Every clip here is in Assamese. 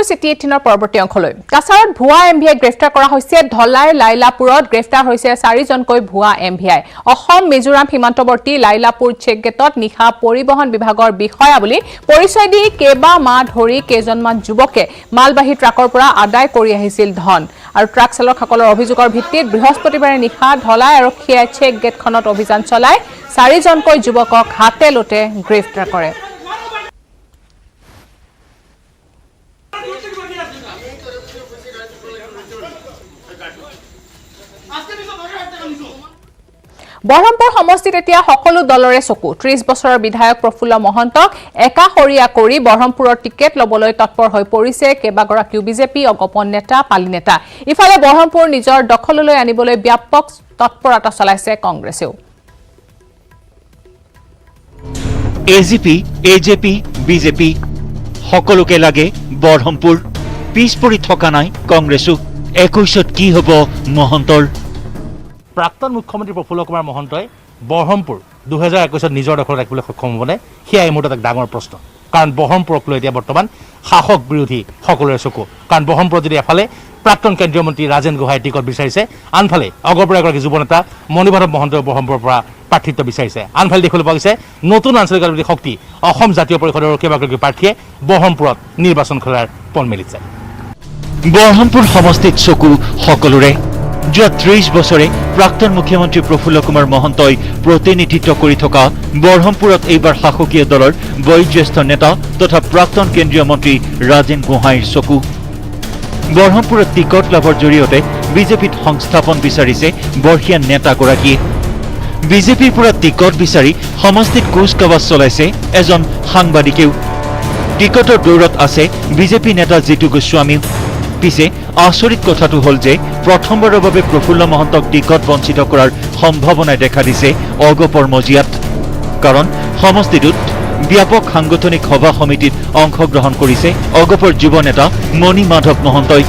চিটি 18 পৰৱৰ্তী অংশলৈ কাছাৰত ভুৱা এমভিআই গ্ৰেফতাৰ কৰা হৈছে ধলাই লাইলাপুৰত গ্ৰেফতাৰ হৈছে 4জনকৈ ভুৱা এমভিআই অসম মিজোৰাম সীমান্তৱৰ্তী লাইলাপুৰ চেক গেটত নিখা পৰিবহন বিভাগৰ বিষয়া বুলি পৰিচয় দি কেবা মা ধৰি কেজনমান যুৱকে মালবাহী ট্ৰাকৰ পৰা আদায় কৰি আহিছিল ধন আৰু ট্ৰাক চালকসকলৰ অভিযোগৰ ভিত্তিত বৃহস্পতিবাৰে নিখা ধলাই আৰক্ষীয়ে চেক গেটখনত অভিযান চলাই 4জনকৈ যুৱকক হাতে লতে গ্ৰেফতাৰ কৰে বৰহমপুৰ সমষ্টিত এতিয়া সকলো দলৰে চকু 30 বছৰৰ বিধায়ক প্ৰফুল্ল মহন্তক একাহৰীয়া কৰি বৰহমপুৰৰ টিকেট লবলৈ তৎপৰ হৈ পৰিছে কেবাগৰাকীও বিজেপি অগপন নেতা পালি নেতা ইফালে বৰহমপুৰ নিজৰ দখললৈ আনিবলৈ ব্যাপক তৎপৰতা চলাইছে কংগ্ৰেছেও এজিপি এজেপি বিজেপি সকলোকে লাগে বৰহমপুৰ পিছপৰি থকা নাই কংগ্ৰেছো 21ত কি হ'ব মহন্তৰ প্ৰাক্তন মুখ্যমন্ত্ৰী প্ৰফুল্ল কুমাৰ মহন্তই বৰহমপুৰ 2021ত নিজৰ দখলত ৰাখিবলৈ সক্ষম হ'বনে সেয়া এই মুহূৰ্তত এক ডাঙৰ প্ৰশ্ন কাৰণ বৰহমপুৰক লৈ এতিয়া বৰ্তমান শাসক বিৰোধী সকলোৰে চকু কাৰণ বৰহমপুৰত যদি এফালে প্ৰাক্তন কেন্দ্ৰীয় মন্ত্ৰী ৰাজেন গোহাঁই টিকট বিচাৰিছে আনফালে অগপৰা এগৰাকী যুৱ নেতা মণিমাধৱ মহন্তই বৰহমপুৰৰ পৰা প্ৰাৰ্থিত্ব বিচাৰিছে আনফালে দেখিবলৈ পোৱা গৈছে নতুন আঞ্চলিক ৰাজনৈতিক শক্তি অসম জাতীয় পৰিষদৰ কেইবাগৰাকী প্ৰাৰ্থীয়ে বৰহমপুৰত নিৰ্বাচন খেলাৰ পণ মেলিছে বৰহমপুৰ সমষ্টিত চকু সকলোৰে যোৱা 30 বছৰে প্ৰাক্তন মুখ্যমন্ত্ৰী প্ৰফুল্ল কুমাৰ মহন্তই প্ৰতিনিধিত্ব কৰি থকা বৰহমপুৰত এইবাৰ শাসকীয় দলৰ বয়োজ্যেষ্ঠ নেতা তথা প্ৰাক্তন কেন্দ্ৰীয় মন্ত্ৰী ৰাজেন গোহাঁইৰ চকু বৰহমপুৰত টিকট লাভৰ জৰিয়তে বিজেপিত সংস্থাপন বিচাৰিছে বৰ্ষীয়ান নেতাগৰাকীয়ে বিজেপিৰ পৰা টিকট বিচাৰি সমষ্টিত কুচকাৱাজ চলাইছে এজন সাংবাদিকেও টিকটৰ দৌৰত আছে বিজেপি নেতা জিতু গোস্বামী পিছে আচৰিত কথাটো হ'ল যে প্ৰথমবাৰৰ বাবে প্ৰফুল্ল মহন্তক টিকট বঞ্চিত কৰাৰ সম্ভাৱনাই দেখা দিছে অগপৰ মজিয়াত কাৰণ সমষ্টিটোত ব্যাপক সাংগঠনিক সভা সমিতিত অংশগ্ৰহণ কৰিছে অগপৰ যুৱ নেতা মণিমাধৱ মহন্তই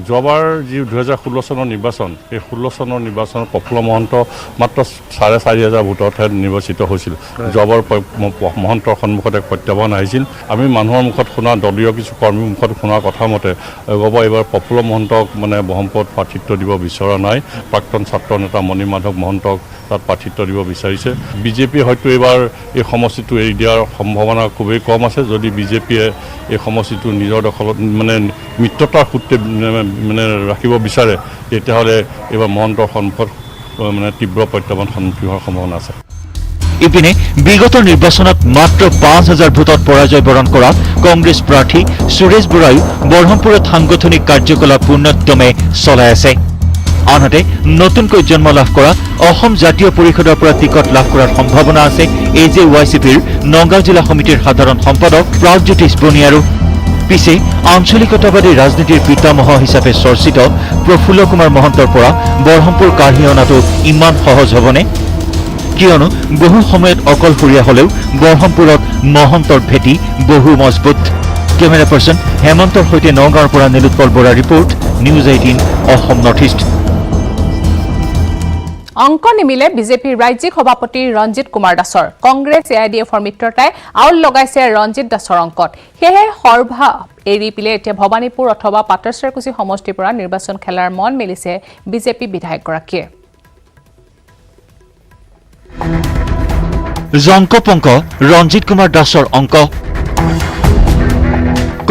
যোৱাবাৰ যি 2016 চনৰ নিৰ্বাচন এই 16 চনৰ নিৰ্বাচনত প্ৰফুল্ল মহন্ত মাত্ৰ 4,500 ভোটতহে নিৰ্বাচিত হৈছিল যোৱাবাৰ মহন্তৰ সন্মুখত এক প্ৰত্যাহ্বান আহিছিল আমি মানুহৰ মুখত শুনা দলীয় কিছু কৰ্মীৰ মুখত শুনা কথা মতে এইবাৰ প্ৰফুল্ল মহন্তক মানে বৰহমপুৰত প্ৰাৰ্থিত্ব দিব বিচৰা নাই প্ৰাক্তন ছাত্ৰ নেতা মণিমাধৱ মহন্তক তাত প্ৰাৰ্থিত্ব দিব বিচাৰিছে বিজেপি হয়তো এইবাৰ এই সমষ্টিটো এৰি দিয়াৰ সম্ভাৱনা খুবেই কম আছে যদি বিজেপিয়ে এই সমষ্টিটো নিজৰ দখলত মানে মিত্ৰতাৰ সূত্ৰে মানে ৰাখিব বিচাৰে তেতিয়াহ'লে এইবাৰ মহন্তৰ সন্মুখত মানে তীব্ৰ প্ৰত্যাহ্বান সন্মুখীন হোৱাৰ সম্ভাৱনা আছে ইপিনে বিগত নিৰ্বাচনত মাত্ৰ 5,000 ভোটত পৰাজয় বৰণ কৰা কংগ্ৰেছ প্ৰাৰ্থী সুৰেশ বৰাইও বৰহমপুৰত সাংগঠনিক কাৰ্যকলাপ পূৰ্ণোদ্যমে চলাই আছে আনহাতে নতুনকৈ জন্ম লাভ কৰা অসম জাতীয় পৰিষদৰ পৰা টিকট লাভ কৰাৰ সম্ভাৱনা আছে এজেৱাইচিপিৰ নগাঁও জিলা সমিতিৰ সাধাৰণ সম্পাদক প্ৰাগজ্যোতিষ বনিয়াৰো পিছে আঞ্চলিকতাবাদী ৰাজনীতিৰ পিতামহ হিচাপে চৰ্চিত প্ৰফুল্ল কুমাৰ মহন্তৰ পৰা বৰহমপুৰ কাঢ়ি অনাটো ইমান সহজ হ'বনে কিয়নো বহু সময়ত অকলশৰীয়া হ'লেও বৰহমপুৰত মহন্তৰ ভেটি বহু মজবুত কেমেৰা পাৰ্চন হেমন্তৰ সৈতে নগাঁৱৰ পৰা নীলোৎপল বৰাৰ report news 18 Assam north east অংক নিমিলে বিজেপিৰ ৰাজ্যিক সভাপতি ৰঞ্জিত কুমাৰ দাসৰ কংগ্ৰেছ এআইডিএফৰ মিত্ৰতাই আউল লগাইছে ৰঞ্জিত দাসৰ অংকত সেয়ে সৰ্বা এৰি পিলে এতিয়া ভৱানীপুৰ অথবা পাটৰচৰকুচি সমষ্টিৰ পৰা নিৰ্বাচন খেলাৰ মন মেলিছে বিজেপি বিধায়কগৰাকীয়ে জংকপংক ৰঞ্জিত কুমাৰ দাসৰ অংক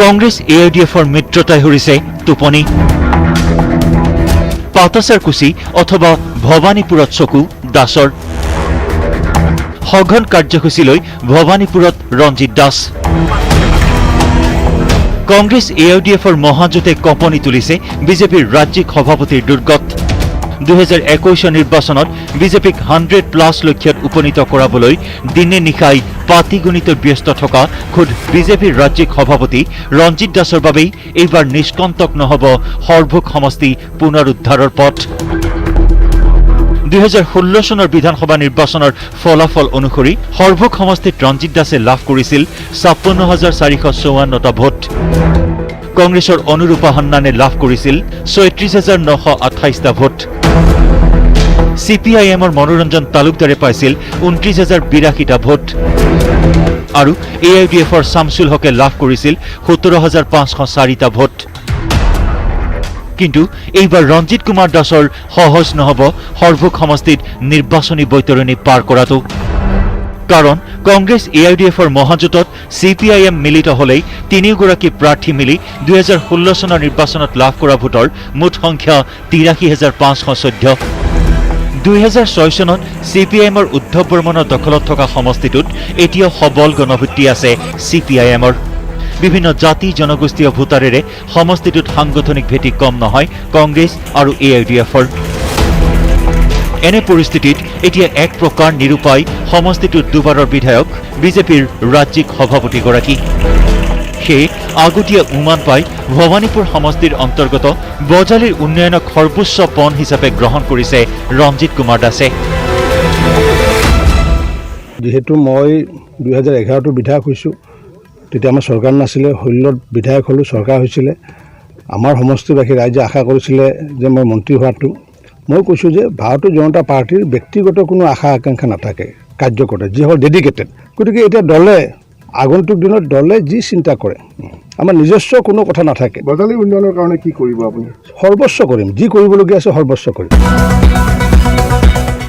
কংগ্ৰেছ এআইডিএফৰ মিত্ৰতাই হৰিছে টোপনি পাটৰচৰকুচি অথবা ভৱানীপুৰত চকু দাসৰ সঘন কাৰ্যসূচীলৈ ভৱানীপুৰত ৰঞ্জিত দাস কংগ্ৰেছ এআইডিএফৰ মহাজোঁটে কঁপনি তুলিছে বিজেপিৰ ৰাজ্যিক সভাপতিৰ দুৰ্গত 2021 নিৰ্বাচনত বিজেপিক 100+ লক্ষ্যত উপনীত কৰাবলৈ দিনে নিশাই পাতিগণিতত ব্যস্ত থকা খুদ বিজেপিৰ ৰাজ্যিক সভাপতি ৰঞ্জিত দাসৰ বাবেই এইবাৰ নিষ্কণ্টক নহ'ব সৰ্বভোগ সমষ্টি পুনৰুদ্ধাৰৰ পথ 2016 চনৰ বিধানসভা নিৰ্বাচনৰ ফলাফল অনুসৰি সৰ্বভোগ সমষ্টিত ৰঞ্জিত দাসে লাভ কৰিছিল 56,454টা ভোট কংগ্ৰেছৰ অনুৰূপা হান্নানে লাভ কৰিছিল 36,928টা ভোট CPIMৰ মনোৰঞ্জন তালুকদাৰে পাইছিল 29,082টা ভোট আৰু AIUDFৰ শামছুল হকে লাভ কৰিছিল 17,504টা ভোট। কিন্তু এইবাৰ ৰঞ্জিত কুমাৰ দাসৰ সহজ নহব সৰ্বুক সমষ্টিত নিৰ্বাচনী বৈতৰণি পাৰ কৰাটো। কাৰণ কংগ্ৰেছ AIUDFৰ মহাজোঁটত CPIM মিলিত হলেই তিনিওগৰাকী প্ৰাৰ্থী মিলি 2016 চনৰ নিৰ্বাচনত লাভ কৰা ভোটৰ মুঠ সংখ্যা 83,514। 2006 চনত CPIMৰ উদ্ধৱ বৰ্মনৰ দখলত থকা সমষ্টিটোত এতিয়াও সবল গণভিত্তি আছে CPIMৰ। বিভিন্ন জাতি জনগোষ্ঠীয় ভোটাৰেৰে সমষ্টিটোত সাংগঠনিক ভেটি কম নহয় কংগ্ৰেছ আৰু AIUDFৰ। এনে পৰিস্থিতিত এতিয়া এক প্ৰকাৰ নিৰূপায় সমষ্টিটোত দুবাৰৰ বিধায়ক বিজেপিৰ ৰাজ্যিক সভাপতিগৰাকী। সেয়ে আগতীয়া উমান পাই ভৱানীপুৰ সমষ্টিৰ অন্তৰ্গত বজালীৰ উন্নয়নক সৰ্বোচ্চ পণ হিচাপে গ্ৰহণ কৰিছে ৰঞ্জিত কুমাৰ দাসে। যেহেতু মই 2011 বিধায়ক হৈছোঁ, তেতিয়া আমাৰ চৰকাৰ নাছিলে, 16 বিধায়ক হ'লোঁ, চৰকাৰ হৈছিলে। আমাৰ সমষ্টিবাসী ৰাইজে আশা কৰিছিলে যে মই মন্ত্ৰী হোৱাটো। মই কৈছোঁ যে ভাৰতীয় জনতা পাৰ্টীৰ ব্যক্তিগত কোনো আশা আকাংক্ষা নাথাকে, কাৰ্যকৰ্তা যিসকল ডেডিকেটেড। গতিকে এতিয়া দলে আগন্তুক দিনত দলে যি চিন্তা কৰে, আমাৰ নিজস্ব কোনো কথা নাথাকে। বজালী উন্নয়নৰ কাৰণে কি কৰিব আপুনি? সৰ্বস্ব কৰিম, যি কৰিবলগীয়া আছে সৰ্বস্ব কৰিম।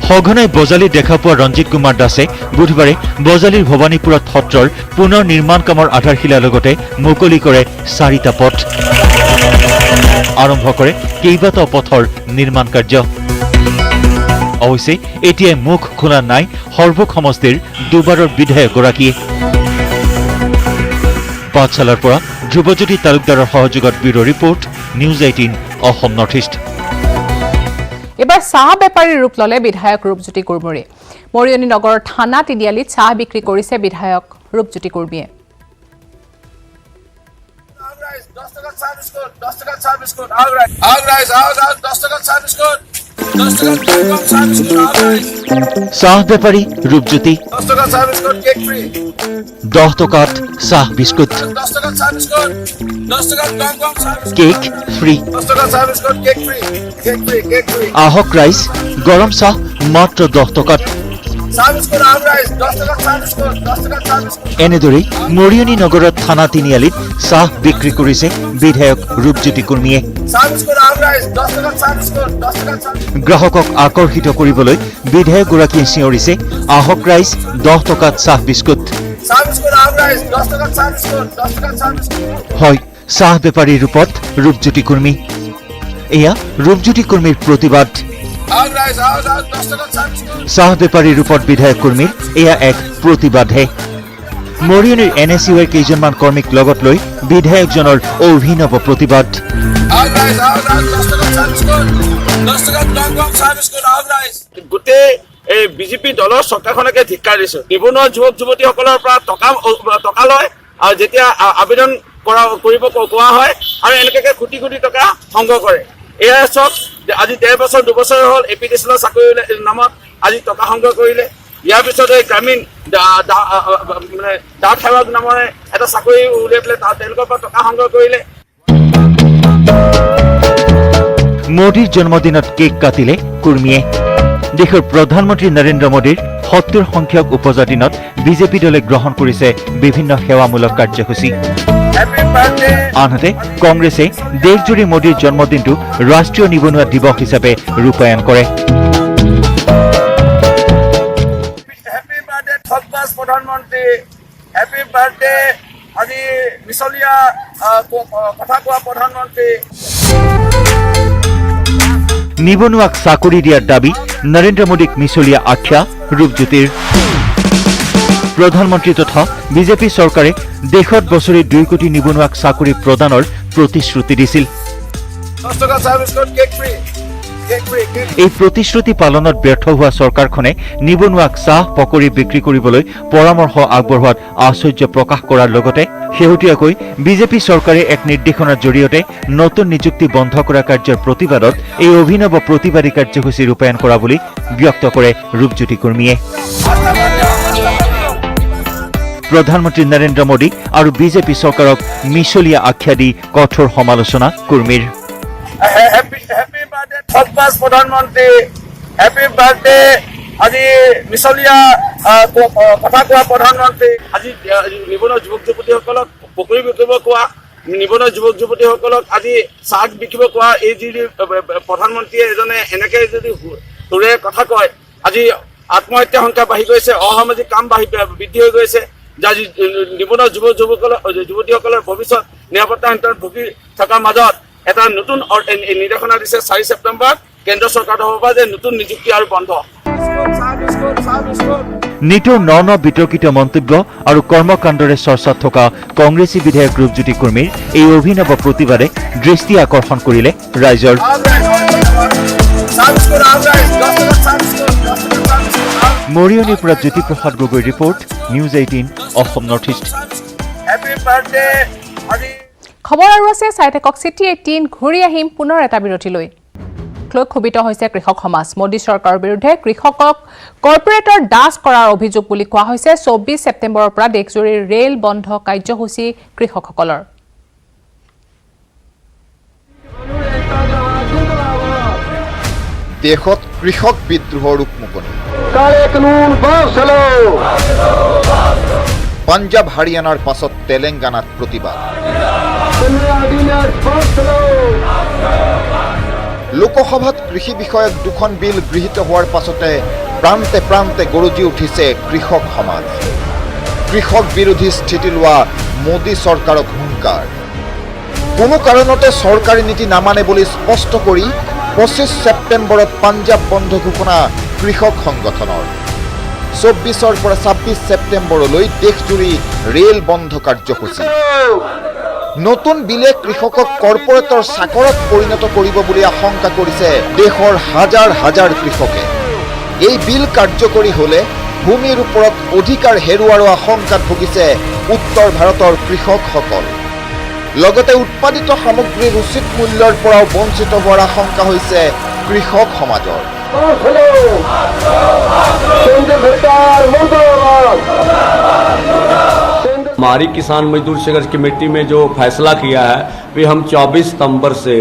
সঘনাই বজালীত দেখা পোৱা ৰঞ্জিত কুমাৰ দাসে বুধবাৰে বজালীৰ ভৱানীপুৰত সত্ৰৰ পুনৰ নিৰ্মাণ কামৰ আধাৰশিলাৰ লগতে মুকলি কৰে 4টা পথ। আৰম্ভ কৰে কেইবাটাও পথৰ নিৰ্মাণ কাৰ্য। অৱশ্যে এতিয়াই মুখ খোলা নাই সৰ্বুক সমষ্টিৰ দুবাৰৰ বিধায়কগৰাকীয়ে। পাঠশালাৰ পৰা ধ্ৰুৱজ্যোতি তালুকদাৰৰ সহযোগত bureau report, news 18 Assam north east. এবাৰ চাহ বেপাৰীৰ ৰূপ ললে বিধায়ক ৰূপজ্যোতি কুৰ্মীয়ে। মৰিয়নি নগৰৰ থানা তিনিআলিত চাহ বিক্ৰী কৰিছে বিধায়ক ৰূপজ্যোতি কুৰ্মীয়ে। চাহ বেপাৰী ৰূপজ্যোতি 10 টকাত চাহ বিস্কুট, কেক ফ্ৰী। আহক ৰাইজ, গৰম চাহ মাত্ৰ 10 টকাত। এনেদৰেই মৰিয়নি নগৰত থানা তিনিআলিত চাহ বিক্ৰী কৰিছে বিধায়ক ৰূপজ্যোতি কুৰ্মীয়ে। গ্ৰাহকক আকৰ্ষিত কৰিবলৈ বিধায়কগৰাকীয়ে চিঞৰিছে, আহক ৰাইজ, 10 টকাত চাহ বিস্কুট। হয়, চাহ বেপাৰীৰ ৰূপত ৰূপজ্যোতি কুৰ্মী। এয়া ৰূপজ্যোতি কুৰ্মীৰ প্ৰতিবাদ। চাহ বেপাৰীৰ ৰূপত বিধায়ক কৰ্মীৰ এয়া এক প্ৰতিবাদহে। মৰিয়নিৰ NSUৰ কেইজনমান কৰ্মীক লগত লৈ বিধায়কজনৰ অভিনৱ প্ৰতিবাদ। গোটেই এই বিজেপি দলৰ চৰকাৰখনকে ধিক্কাৰ দিছো। নিবনুৱা যুৱক যুৱতীসকলৰ পৰা টকা লয় আৰু যেতিয়া আবেদন কৰিব কোৱা হয় আৰু এনেকৈ কোটি কোটি টকা সংগ্ৰহ কৰে। এয়া চব আজি 1.5 বছৰ 2 বছৰ হ'ল APTCL চাকৰি নামত আজি টকা সংগ্ৰহ কৰিলে। ইয়াৰ পিছত এই গ্ৰামীণ ডাক সেৱক নামৰে এটা চাকৰি উলিয়াই পেলাই তেওঁলোকৰ পৰা টকা সংগ্ৰহ কৰিলে। মোদীৰ জন্মদিনত কেক কাটিলে কুৰ্মীয়ে। দেশৰ প্ৰধানমন্ত্ৰী নৰেন্দ্ৰ মোদীৰ 70 সংখ্যক উপজাতিনত বিজেপি দলে গ্ৰহণ কৰিছে বিভিন্ন সেৱামূলক কাৰ্যসূচী। আনহাতে কংগ্ৰেছে দেশজুৰি মোদীৰ জন্মদিনটো ৰাষ্ট্ৰীয় নিবনুৱা দিৱস হিচাপে ৰূপায়ণ কৰে। প্ৰধানমন্ত্ৰী হেপী বাৰ্থডে, আজি মিছলীয়া কথা কোৱা প্ৰধানমন্ত্ৰী। নিবনুৱাক চাকৰি দিয়াৰ দাবী নৰেন্দ্ৰ মোদীক মিছলীয়া আখ্যা ৰূপজ্যোতিৰ। প্ৰধানমন্ত্ৰী তথা বিজেপি চৰকাৰে দেশত বছৰি 2 কোটি নিবনুৱাক চাকৰি প্ৰদানৰ প্ৰতিশ্ৰুতি দিছিল। এই প্ৰতিশ্ৰুতি পালনত ব্যৰ্থ হোৱা চৰকাৰখনে নিবনুৱাক চাহ পকৰি বিক্ৰী কৰিবলৈ পৰামৰ্শ আগবঢ়োৱাত আশ্চৰ্য প্ৰকাশ কৰাৰ লগতে শেহতীয়াকৈ বিজেপি চৰকাৰে এক নিৰ্দেশনাৰ জৰিয়তে নতুন নিযুক্তি বন্ধ কৰা কাৰ্যৰ প্ৰতিবাদত এই অভিনৱ প্ৰতিবাদী কাৰ্যসূচী ৰূপায়ণ কৰা বুলি ব্যক্ত কৰে ৰূপজ্যোতি কুৰ্মীয়ে। প্ৰধানমন্ত্ৰী নৰেন্দ্ৰ মোদী আৰু বিজেপি চৰকাৰক মিছলীয়া আখ্যা দি কঠোৰ সমালোচনা কুৰ্মীৰ। প্ৰধানমন্ত্ৰী হেপী বাৰ্থডে, আজি মিছলীয়া কথা কোৱা প্ৰধানমন্ত্ৰী আজি নিবনুৱা যুৱক যুৱতীসকলক পকৰি বিকিব কোৱা নিবনুৱা যুৱক যুৱতীসকলক আজি চাহ বিকিব কোৱা এই যি প্ৰধানমন্ত্ৰীয়ে এজনে এনেকে যদি সুৰে কথা কয় আজি আত্মহত্যা সংখ্যা বাঢ়ি গৈছে অসামাজিক কাম বৃদ্ধি হৈ গৈছে আজি নিবনুৱা যুৱতীসকলৰ ভৱিষ্যত নিৰাপত্তাহীনতাত ভুগি থকাৰ মাজত এটা নতুন নিৰ্দেশনা দিছে 4 ছেপ্টেম্বৰত কেন্দ্ৰ চৰকাৰৰ পৰা যে নতুন নিযুক্তি আৰু বন্ধ নিটৰ ন বিতৰ্কিত মন্তব্য আৰু কৰ্মকাণ্ডৰে চৰ্চাত থকা কংগ্ৰেছী বিধায়ক ৰূপজ্যোতি কুৰ্মীৰ এই অভিনৱ প্ৰতিবাদে দৃষ্টি আকৰ্ষণ কৰিলে ৰাইজৰ মৰিয়নিৰ পৰা জ্যোতিপ্ৰসাদ গগৈৰ report news 18 Assam north east খবৰ আৰু আছে চাই থাকক চিটি 18 ঘূৰি আহিম পুনৰ এটা বিৰতিলৈ ক্ষোভিত হৈছে কৃষক সমাজ মোদী চৰকাৰৰ বিৰুদ্ধে কৃষকক কৰ্পোৰেটৰ দাস কৰাৰ অভিযোগ বুলি কোৱা হৈছে 24 ছেপ্টেম্বৰৰ পৰা দেশজুৰি ৰেল বন্ধ কাৰ্যসূচী কৃষকসকলৰ দেশত কৃষক বিদ্ৰোহৰ ৰূপমুকনি পাঞ্জাব হাৰিয়ানাৰ পাছত তেলেংগানাত প্ৰতিবাদ লোকসভাত কৃষি বিষয়ক দুখন বিল গৃহীত হোৱাৰ পাছতে প্ৰান্তে প্ৰান্তে গৰজি উঠিছে কৃষক সমাজ কৃষক বিৰোধী স্থিতি লোৱা মোদী চৰকাৰক হুংকাৰ কোনো কাৰণতে চৰকাৰী নীতি নামানে বুলি স্পষ্ট কৰি 25 ছেপ্টেম্বৰত পাঞ্জাব বন্ধ ঘোষণা কৃষক সংগঠনৰ 24ৰ পৰা 26 ছেপ্টেম্বৰলৈ দেশজুৰি ৰেল বন্ধ কাৰ্যসূচী নতুন বিলে কৃষকক কৰ্পোৰেটৰ চাকৰত পৰিণত কৰিব বুলি আশংকা কৰিছে দেশৰ হাজাৰ হাজাৰ কৃষকে এই বিল কাৰ্যকৰী হলে ভূমিৰ ওপৰত অধিকাৰ হেৰুৱাৰ আশংকাত ভুগিছে উত্তৰ ভাৰতৰ কৃষকসকল লগতে উৎপাদিত সামগ্ৰীৰ উচিত মূল্যৰ পৰাও বঞ্চিত হোৱাৰ আশংকা হৈছে কৃষক সমাজৰ हमारी किसान मजदूर संघर्ष कमेटी में जो फैसला किया है वे हम 24 सितंबर से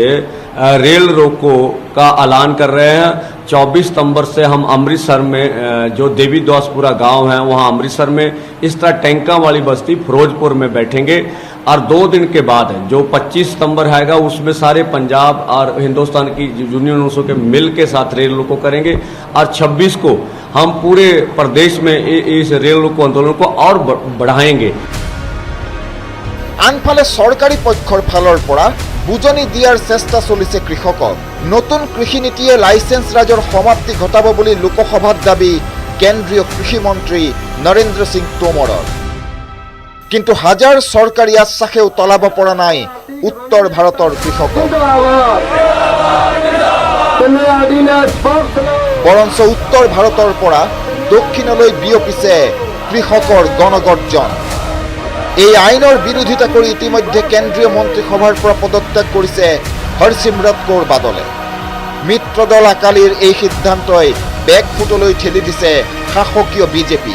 रेल रोको का ऐलान कर रहे हैं 24 सितंबर से हम अमृतसर में जो देवी दासपुरा गांव है वहां अमृतसर में इस तरह टैंका वाली बस्ती फिरोजपुर में बैठेंगे और 2 दिन के बाद जो 25 सितंबर आएगा उसमें सारे पंजाब और हिंदुस्तान की यूनियनों के मिल के साथ रेल रोको करेंगे और 26 को हम पूरे प्रदेश में इस रेल रोको आंदोलन को और बढ़ाएंगे আনফালে চৰকাৰী পক্ষৰ ফালৰ পৰা বুজনি দিয়াৰ চেষ্টা চলিছে কৃষকক নতুন কৃষি নীতিয়ে লাইসেন্স ৰাজৰ সমাপ্তি ঘটাব বুলি লোকসভাত দাবী কেন্দ্ৰীয় কৃষি মন্ত্ৰী নৰেন্দ্ৰ সিং তোমৰৰ কিন্তু হাজাৰ চৰকাৰী আশ্বাসেও তলাব পৰা নাই উত্তৰ ভাৰতৰ কৃষকক বৰঞ্চ উত্তৰ ভাৰতৰ পৰা দক্ষিণলৈ বিয়পিছে কৃষকৰ গণগৰ্জন এই আইনৰ বিৰোধিতা কৰি ইতিমধ্যে কেন্দ্ৰীয় মন্ত্ৰীসভাৰ পৰা পদত্যাগ কৰিছে হৰসিমৰত কৌৰ বাদলে মিত্ৰ দল আকালিৰ এই সিদ্ধান্তই বেকফুটলৈ ঠেলি দিছে শাসকীয় বিজেপি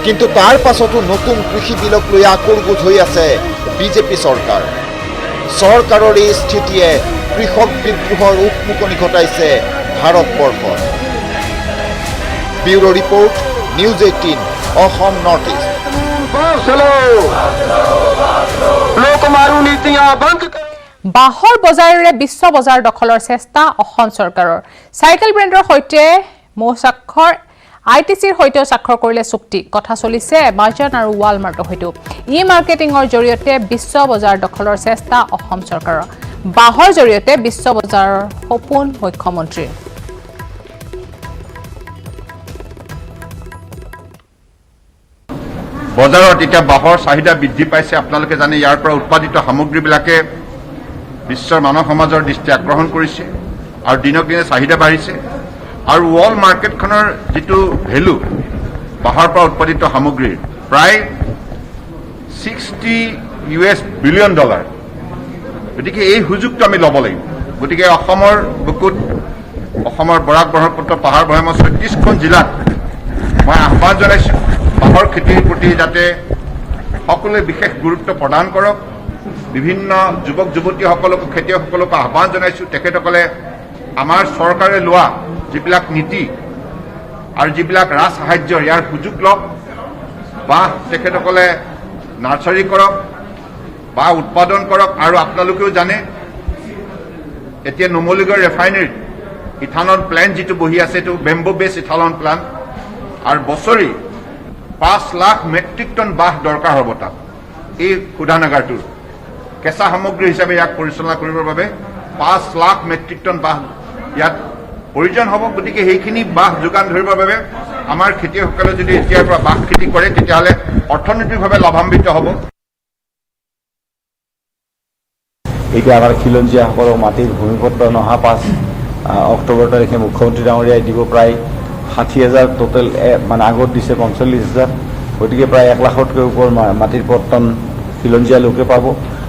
কিন্তু তাৰ পাছতো নতুন কৃষি বিলক লৈ আকুলগুজ হৈ আছে বিজেপি চৰকাৰ চৰকাৰৰ এই স্থিতিয়ে কৃষক বিদ্ৰোহৰ উকমুকনি ঘটাইছে ভাৰতবৰ্ষত bureau report news 18 Assam north east বাহৰ বজাৰেৰে বিশ্ব বজাৰ দখলৰ চেষ্টা অসম চৰকাৰৰ চাইকেল ব্ৰেণ্ডৰ সৈতে মোহস্বাক্ষৰ আইটিচিৰ সৈতেও স্বাক্ষৰ কৰিলে চুক্তি কথা চলিছে এমাজন আৰু ৱালমাৰ্টৰ সৈতে ই মাৰ্কেটিংৰ জৰিয়তে বিশ্ব বজাৰ দখলৰ চেষ্টা অসম চৰকাৰৰ বাহৰ জৰিয়তে বিশ্ব বজাৰৰ সপোন মুখ্যমন্ত্ৰীৰ বজাৰত এটা বাহৰ চাহিদা বৃদ্ধি পাইছে আপোনালোকে জানে ইয়াৰ পৰা উৎপাদিত সামগ্ৰীবিলাকে বিশ্বৰ মানৱ সমাজৰ দৃষ্টি আকৰ্ষণ কৰিছে আৰু দিনক দিনে চাহিদা বাঢ়িছে আৰু ৱৰ্ল্ড মাৰ্কেটখনৰ যিটো ভেলু বাহৰ পৰা উৎপাদিত সামগ্ৰীৰ প্ৰায় $60 বিলিয়ন গতিকে এই সুযোগটো আমি ল'ব লাগিব গতিকে অসমৰ বুকুত অসমৰ বৰাক ব্ৰহ্মপুত্ৰ পাহাৰ ভৈয়ামৰ 36খন জিলাত মই আহ্বান জনাইছোঁ বাহৰ খেতিৰ প্ৰতি যাতে সকলোৱে বিশেষ গুৰুত্ব প্ৰদান কৰক বিভিন্ন যুৱক যুৱতীসকলকো খেতিয়কসকলকো আহ্বান জনাইছোঁ তেখেতসকলে আমাৰ চৰকাৰে লোৱা যিবিলাক নীতি আৰু যিবিলাক ৰাজ সাহায্য ইয়াৰ সুযোগ লওক বাঁহ তেখেতসকলে নাৰ্চাৰী কৰক বাঁহ উৎপাদন কৰক আৰু আপোনালোকেও জানে এতিয়া নুমলীগড় ৰিফাইনেৰীত ইথানল প্লেণ্ট যিটো বহি আছে এইটো বেম্বো বেছ ইথানল প্লাণ্ট আৰু বছৰি 5 লাখ মেট্ৰিক টন বাঁহ দৰকাৰ হ'ব তাত এই শোধনাগাৰটোৰ কেঁচা সামগ্ৰী হিচাপে ইয়াক পৰিচালনা কৰিবৰ বাবে 5 লাখ মেট্ৰিক টন বাঁহ ইয়াত প্ৰয়োজন হ'ব গতিকে সেইখিনি বাঁহ যোগান ধৰিবৰ বাবে আমাৰ খেতিয়কসকলে যদি এতিয়াৰ পৰা বাঁহ খেতি কৰে তেতিয়াহ'লে অৰ্থনৈতিকভাৱে লাভান্বিত হ'ব এতিয়া আমাৰ খিলঞ্জীয়াসকলক মাটিৰ ভূমিপত্ৰ নহা 5 অক্টোবৰ তাৰিখে মুখ্যমন্ত্ৰী ডাঙৰীয়াই দিব প্ৰায় 60,000 টোটেল মানে আগত দিছে 45,000 গতিকে প্ৰায় 1 লাখতকৈ ওপৰ মাটিৰ পট্টন খিলঞ্জীয়া লোকে পাব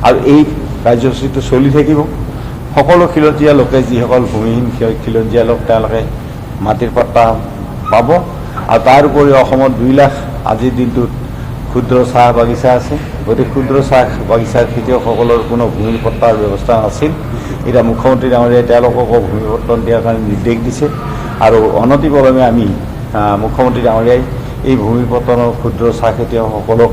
আৰু এই কাৰ্যসূচীটো চলি থাকিব সকলো খিলঞ্জীয়া লোকে যিসকল ভূমিহীন খিলঞ্জীয়া লোক তেওঁলোকে মাটিৰ পট্টা পাব আৰু তাৰ উপৰি অসমত 2 লাখ আজিৰ দিনটোত ক্ষুদ্ৰ চাহ বাগিচা আছে গতিকে ক্ষুদ্ৰ চাহ বাগিচাৰ খেতিয়কসকলৰ কোনো ভূমি পট্টাৰ ব্যৱস্থা নাছিল এতিয়া মুখ্যমন্ত্ৰী ডাঙৰীয়াই তেওঁলোককো ভূমি পট্টন দিয়াৰ কাৰণে নিৰ্দেশ দিছে আৰু অনতিপলমে আমি মুখ্যমন্ত্ৰী ডাঙৰীয়াই এই ভূমি পট্টনৰ ক্ষুদ্ৰ চাহ খেতিয়কসকলক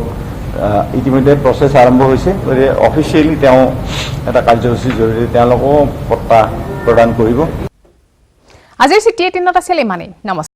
ইতিমধ্যে প্ৰচেছ আৰম্ভ হৈছে গতিকে অফিচিয়েলি তেওঁ এটা কাৰ্যসূচীৰ জৰিয়তে তেওঁলোককো পট্টা প্ৰদান কৰিব আজিৰ চিটি 18 আছিল ইমানেই নমস্কাৰ।